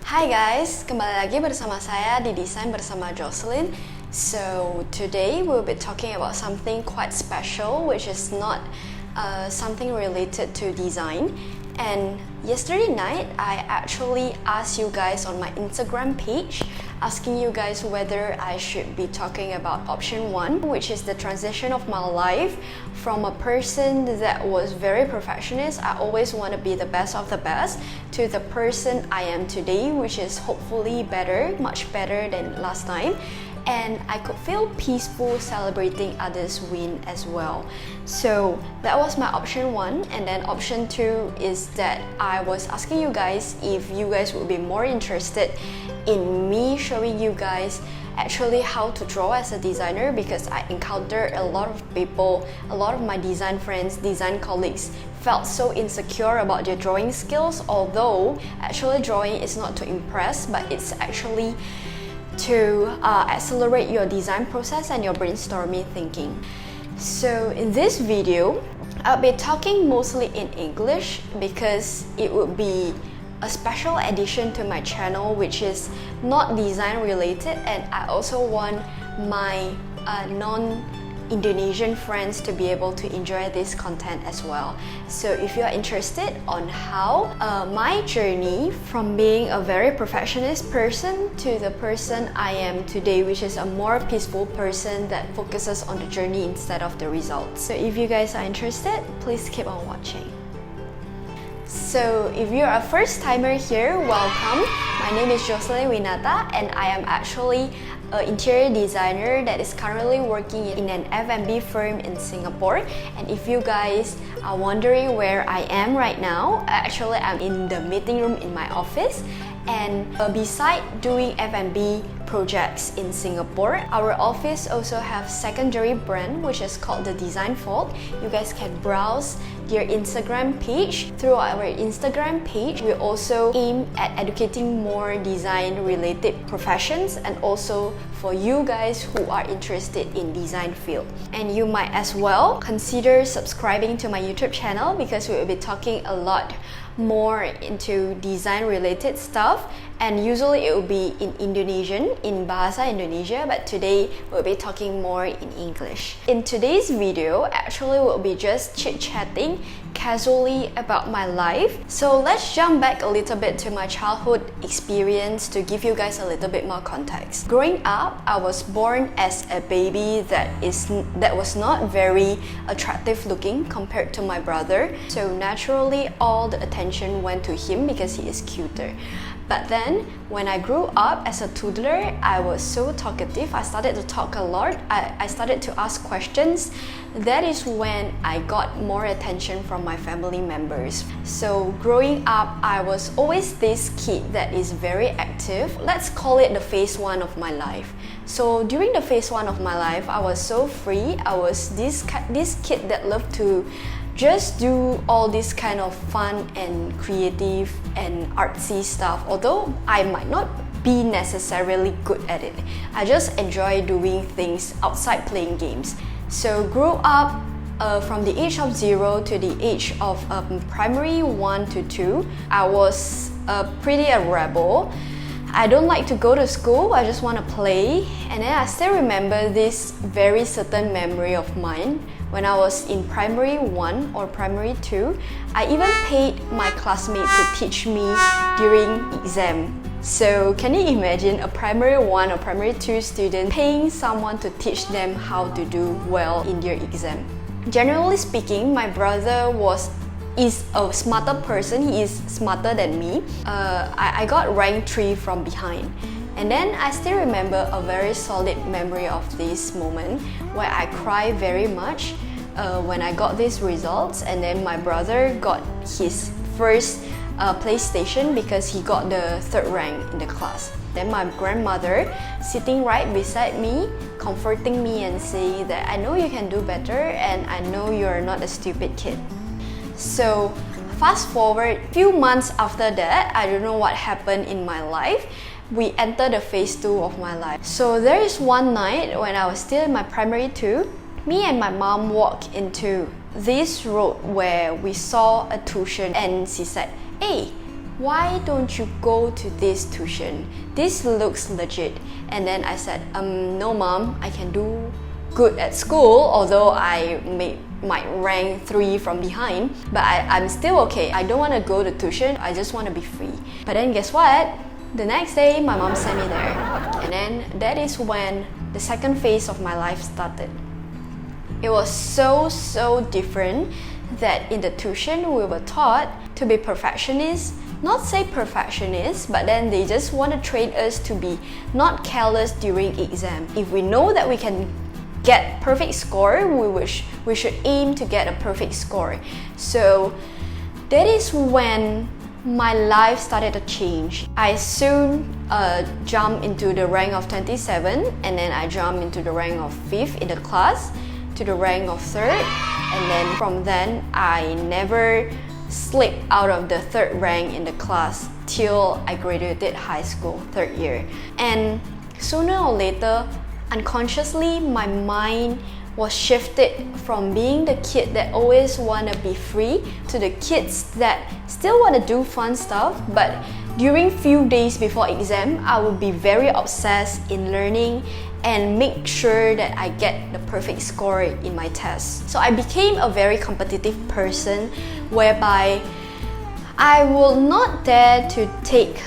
Hi guys, kembali lagi bersama saya di Desain bersama Jocelyn. So today we'll be talking about something quite special, which is not something related to design. And yesterday night, I actually asked you guys on my Instagram page, asking you guys whether I should be talking about option 1, which is the transition of my life from a person that was very perfectionist, I always want to be the best of the best, to the person I am today, which is hopefully better, much better than last time. And I could feel peaceful celebrating others' win as well. So that was my option 1, and then option 2 is that I was asking you guys if you guys would be more interested in me showing you guys actually how to draw as a designer, because I encountered a lot of people, a lot of my design friends, design colleagues felt so insecure about their drawing skills, although actually drawing is not to impress, but it's actually to accelerate your design process and your brainstorming thinking. So in this video, I'll be talking mostly in English because it would be a special addition to my channel, which is not design related, and I also want my non-Indonesian friends to be able to enjoy this content as well. So if you're interested on how my journey from being a very perfectionist person to the person I am today, which is a more peaceful person that focuses on the journey instead of the results. So if you guys are interested, please keep on watching. So if you're a first timer here, welcome. My name is Jocelyn Winata, and I am actually an interior designer that is currently working in an F&B firm in Singapore. And if you guys are wondering where I am right now, actually I'm in the meeting room in my office. And beside doing F&B projects in Singapore, our office also have secondary brand which is called the Design Vault. You guys can browse their Instagram page. Through our Instagram page, we also aim at educating more design related professions, and also for you guys who are interested in design field. And you might as well consider subscribing to my YouTube channel, because we will be talking a lot more into design related stuff, and usually it will be in Indonesian, in Bahasa Indonesia, but today we'll be talking more in English. In today's video, actually we'll be just chit-chatting casually about my life. So let's jump back a little bit to my childhood experience to give you guys a little bit more context. Growing up, I was born as a baby that was not very attractive looking compared to my brother. So naturally, all the attention went to him because he is cuter. But then, when I grew up as a toddler, I was so talkative. I started to talk a lot. I started to ask questions. That is when I got more attention from my family members. So growing up, I was always this kid that is very active. Let's call it the phase 1 of my life. So during the phase 1 of my life, I was so free. I was this kid that loved to just do all this kind of fun and creative and artsy stuff, although I might not be necessarily good at it. I just enjoy doing things outside playing games. So grew up from the age of 0 to the age of primary 1 to 2, I was pretty a rebel. I don't like to go to school, I just want to play. And then I still remember this very certain memory of mine. When I was in primary 1 or primary 2, I even paid my classmate to teach me during exam. So can you imagine a primary 1 or primary 2 student paying someone to teach them how to do well in their exam? Generally speaking, my brother is a smarter person. He is smarter than me. I got rank 3 from behind. And then I still remember a very solid memory of this moment where I cried very much when I got these results, and then my brother got his first PlayStation because he got the 3rd rank in the class. Then my grandmother sitting right beside me, comforting me and saying that I know you can do better and I know you're not a stupid kid. So fast forward a few months after that, I don't know what happened in my life. We entered the phase 2 of my life. So there is one night when I was still in my primary 2, me and my mom walked into this road where we saw a tuition, and she said, "Hey, why don't you go to this tuition? This looks legit. And then I said, no mom, I can do good at school, although I might rank 3 from behind, but I'm still okay. I don't want to go to tuition, I just want to be free. But then guess what? The next day, my mom sent me there. And then that is when the second phase of my life started. It was so different that in the tuition we were taught to be perfectionists. Not say perfectionists, but then they just want to train us to be not careless during exam. If we know that we can get perfect score, we should aim to get a perfect score. So that is when my life started to change. I soon jumped into the rank of 27, and then I jumped into the rank of 5th in the class, to the rank of 3rd, and then from then I never slipped out of the 3rd rank in the class till I graduated high school 3rd year. And sooner or later, unconsciously, my mind was shifted from being the kid that always want to be free to the kids that still want to do fun stuff, but during few days before exam, I would be very obsessed in learning and make sure that I get the perfect score in my test. So I became a very competitive person, whereby I will not dare to take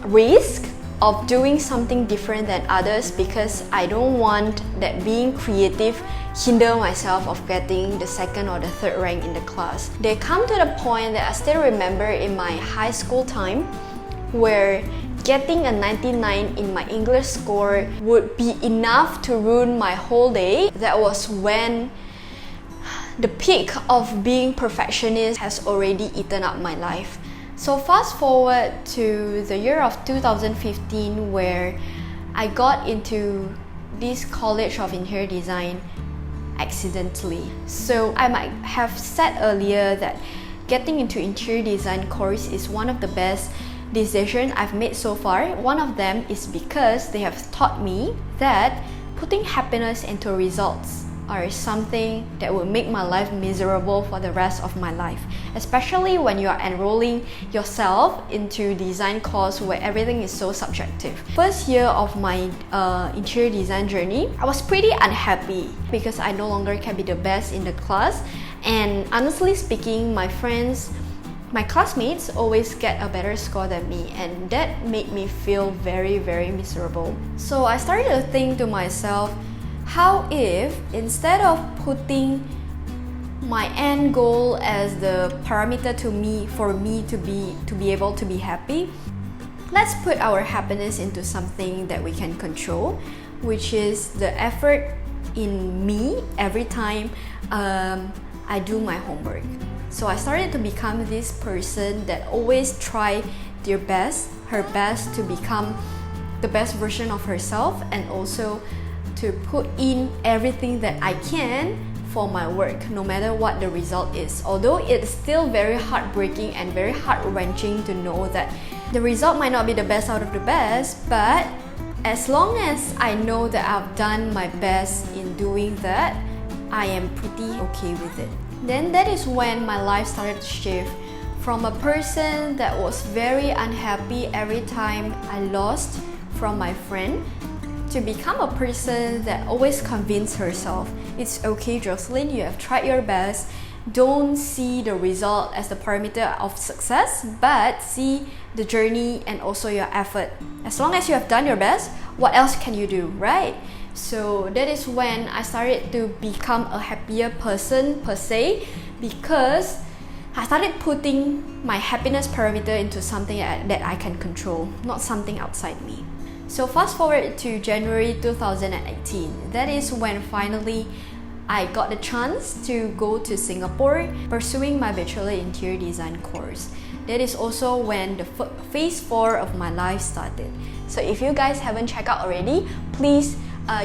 risk of doing something different than others, because I don't want that being creative hinder myself of getting the 2nd or the 3rd rank in the class. They come to the point that I still remember in my high school time, where getting a 99 in my English score would be enough to ruin my whole day. That was when the peak of being perfectionist has already eaten up my life. So fast forward to the year of 2015, where I got into this College of Interior Design accidentally. So I might have said earlier that getting into interior design course is one of the best decisions I've made so far. One of them is because they have taught me that putting happiness into results are something that will make my life miserable for the rest of my life, especially when you are enrolling yourself into design course where everything is so subjective. First year of my interior design journey, I was pretty unhappy because I no longer can be the best in the class, and honestly speaking, my friends, my classmates always get a better score than me, and that made me feel very miserable. So I started to think to myself, how if instead of putting my end goal as the parameter for me to be able to be happy, let's put our happiness into something that we can control, which is the effort in me every time I do my homework. So I started to become this person that always try her best to become the best version of herself, and also to put in everything that I can for my work, no matter what the result is. Although it's still very heartbreaking and very heart-wrenching to know that the result might not be the best out of the best, but as long as I know that I've done my best in doing that, I am pretty okay with it. Then that is when my life started to shift from a person that was very unhappy every time I lost from my friend, to become a person that always convinced herself, it's okay Jocelyn, you have tried your best. Don't see the result as the parameter of success, but see the journey and also your effort. As long as you have done your best, what else can you do, right? So that is when I started to become a happier person per se, because I started putting my happiness parameter into something that I can control, not something outside me. So fast forward to January 2018, that is when finally I got the chance to go to Singapore pursuing my Bachelor Interior Design course. That is also when the phase 4 of my life started. So if you guys haven't checked out already, please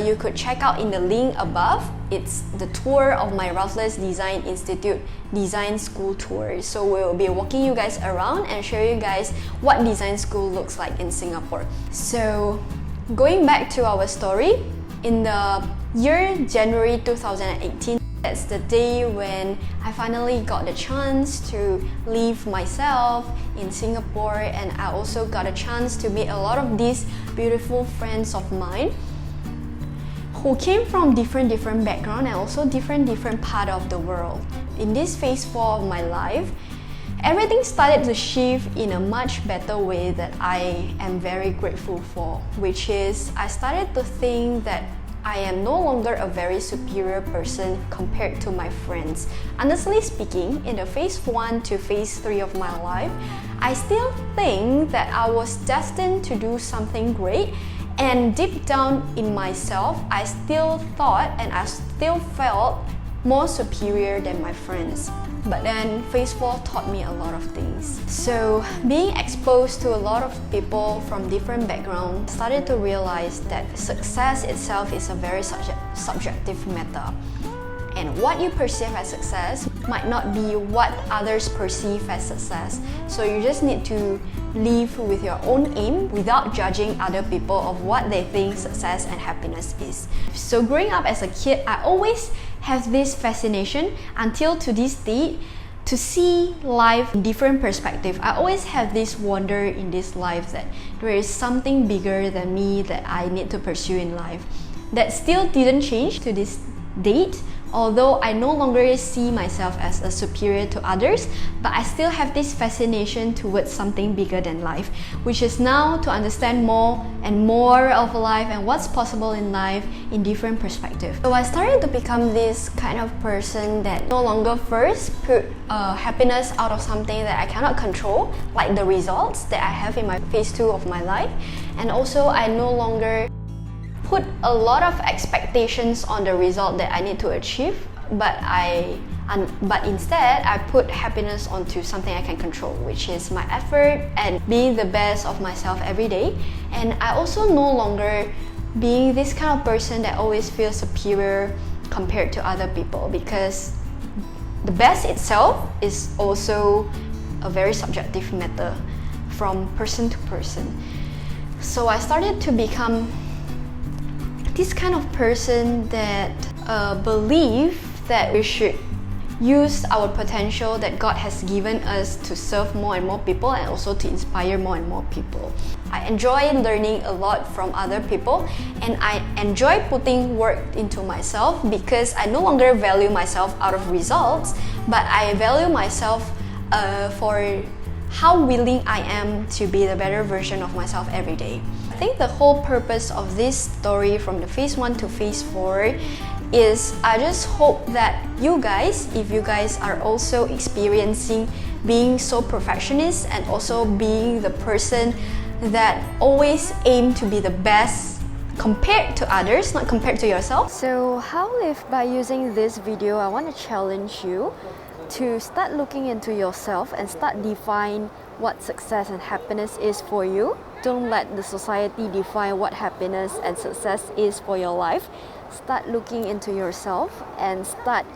you could check out in the link above. It's the tour of my Routledge Design Institute design school tour. So we'll be walking you guys around and show you guys what design school looks like in Singapore. So going back to our story, in the year January 2018, that's the day when I finally got the chance to live myself in Singapore, and I also got a chance to meet a lot of these beautiful friends of mine who came from different background and also different part of the world. In this phase 4 of my life, everything started to shift in a much better way that I am very grateful for, which is I started to think that I am no longer a very superior person compared to my friends. Honestly speaking, in the phase 1 to phase 3 of my life, I still think that I was destined to do something great, and deep down in myself, I still thought and I still felt more superior than my friends. But then phase 4 taught me a lot of things. So being exposed to a lot of people from different backgrounds, started to realize that success itself is a very subjective matter. And what you perceive as success might not be what others perceive as success. So you just need to live with your own aim without judging other people of what they think success and happiness is. So growing up as a kid, I always have this fascination until to this day to see life in different perspective. I always have this wonder in this life that there is something bigger than me that I need to pursue in life. That still didn't change to this date, although I no longer see myself as a superior to others, but I still have this fascination towards something bigger than life, which is now to understand more and more of life and what's possible in life in different perspectives. So I started to become this kind of person that no longer first put happiness out of something that I cannot control, like the results that I have in my phase 2 of my life, and also I no longer put a lot of expectations on the result that I need to achieve, but instead I put happiness onto something I can control, which is my effort and being the best of myself every day. And I also no longer being this kind of person that always feels superior compared to other people, because the best itself is also a very subjective matter from person to person. So I started to become this kind of person that believe that we should use our potential that God has given us to serve more and more people and also to inspire more and more people. I enjoy learning a lot from other people, and I enjoy putting work into myself because I no longer value myself out of results, but I value myself for how willing I am to be the better version of myself every day. I think the whole purpose of this story from the phase 1 to phase 4 is I just hope that you guys, if you guys are also experiencing being so perfectionist and also being the person that always aim to be the best compared to others, not compared to yourself. So how if by using this video, I want to challenge you to start looking into yourself and start define what success and happiness is for you. Don't let the society define what happiness and success is for your life. Start looking into yourself and start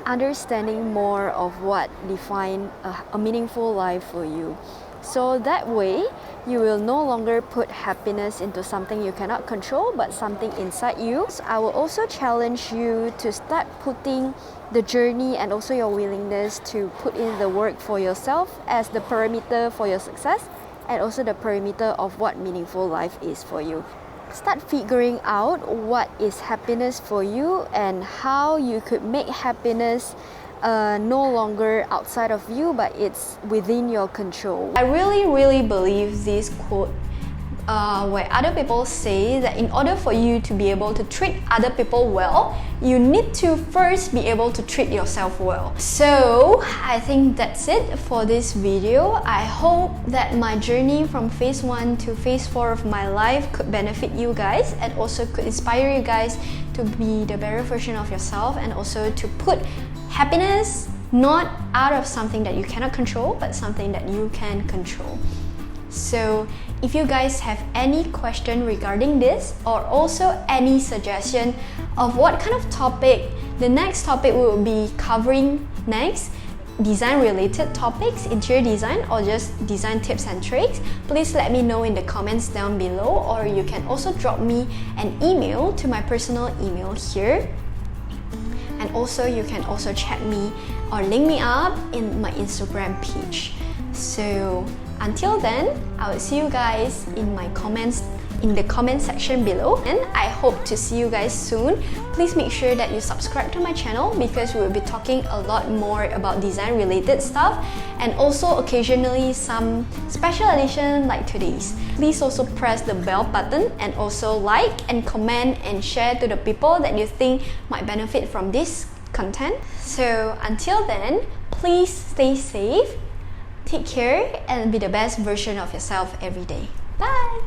understanding more of what define a meaningful life for you. So that way, you will no longer put happiness into something you cannot control, but something inside you. So I will also challenge you to start putting the journey and also your willingness to put in the work for yourself as the parameter for your success and also the parameter of what meaningful life is for you. Start figuring out what is happiness for you and how you could make happiness no longer outside of you, but it's within your control. I really believe this quote where other people say that in order for you to be able to treat other people well, you need to first be able to treat yourself well. So I think that's it for this video. I hope that my journey from phase 1 to phase 4 of my life could benefit you guys and also could inspire you guys to be the better version of yourself and also to put happiness not out of something that you cannot control, but something that you can control. So if you guys have any question regarding this or also any suggestion of what kind of topic the next topic we will be covering next, design related topics, interior design or just design tips and tricks, please let me know in the comments down below, or you can also drop me an email to my personal email here. And also you can also chat me or link me up in my Instagram page. So until then, I will see you guys in my comments in the comment section below, and I hope to see you guys soon. Please make sure that you subscribe to my channel because we will be talking a lot more about design related stuff, and also occasionally some special edition like today's. Please also press the bell button and also like and comment and share to the people that you think might benefit from this content. So until then, please stay safe, take care, and be the best version of yourself every day. Bye!